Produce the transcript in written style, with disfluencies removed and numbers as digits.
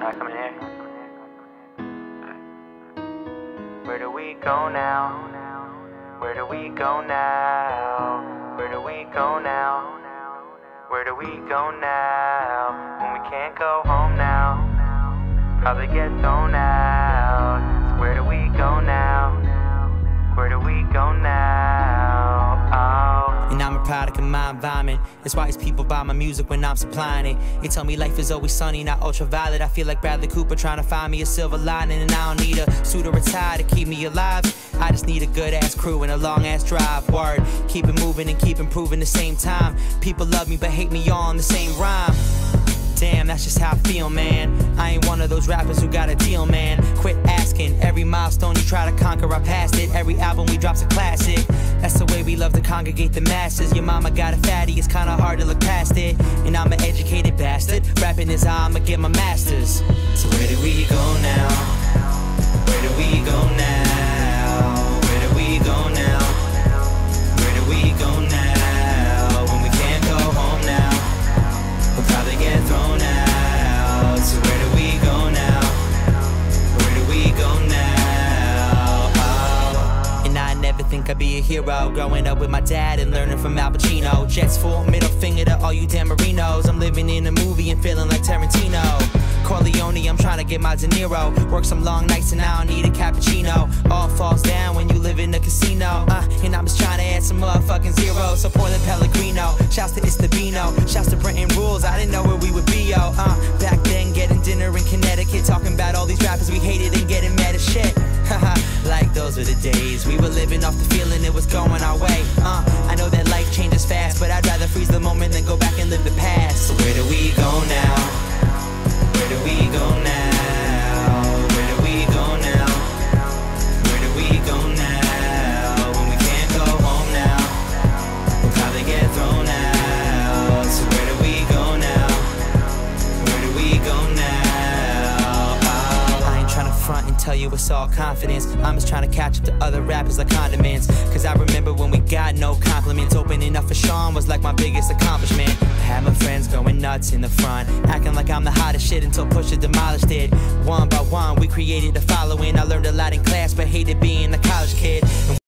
Alright, come in here. Where do we go now? Where do we go now? Where do we go now? Where do we go now? When we can't go home now, probably get thrown out. So where do we go now? Where do we go now? Oh. And I'm a product of my environment. That's why these people buy my music when I'm supplying it. They tell me life is always sunny, not ultraviolet. I feel like Bradley Cooper trying to find me a silver lining. And I don't need a suit or a tie to keep me alive. I just need a good ass crew and a long ass drive. Word, keep it moving and keep improving the same time. People love me but hate me all in the same rhyme. Damn, that's just how I feel, man. I ain't one of those rappers who got a deal, man. Quit asking. Every milestone you try to conquer, I passed it. Every album we drop's a classic. That's the way we love to congregate the masses. Your mama got a fatty, it's kinda hard to look past it. And I'm an educated bastard. Rapping is how I'ma get my masters. So where do we go now? Where do we go now? Where do we go now? Where do we go now? When we can't go home now, we'll probably get thrown out. So where do we go now? Where do we go now? Oh. And I never think I'd be a hero. Growing up with my dad and learning from Al Pacino. Jets full, middle finger to all you Dan Marinos. I'm living in a movie and feeling like Tarantino. Corleone, I'm trying to get my De Niro. Work some long nights and I don't need a cappuccino. All falls down when you live in a casino. And I'm just trying to add some motherfucking zeros. So Portland Pellegrino, shouts to Istabino, shouts to Brenton Rules. I didn't know where we would be, yo. Back then, getting dinner in Connecticut, talking about all these rappers we hated and getting mad as shit. Like those were the days. We were living off the feeling it was going our way. I know that life changes fast, but I'd rather freeze the moment than go back and live the past. So where do we go now? Where do we go now? Where do we go now? Where do we go now? When we can't go home now, we'll probably get thrown out. So where do we go now? Where do we go now? Oh. I ain't trying to front and tell you it's all confidence. I'm just trying to catch up to other rappers like condiments. Cause I remember when we got no compliments. Opening up for Sean was like my biggest accomplishment. I had my friends going nuts in the front, acting like I'm the hottest shit until Pusha demolished it. One by one we created a following. I learned a lot in class but hated being a college kid.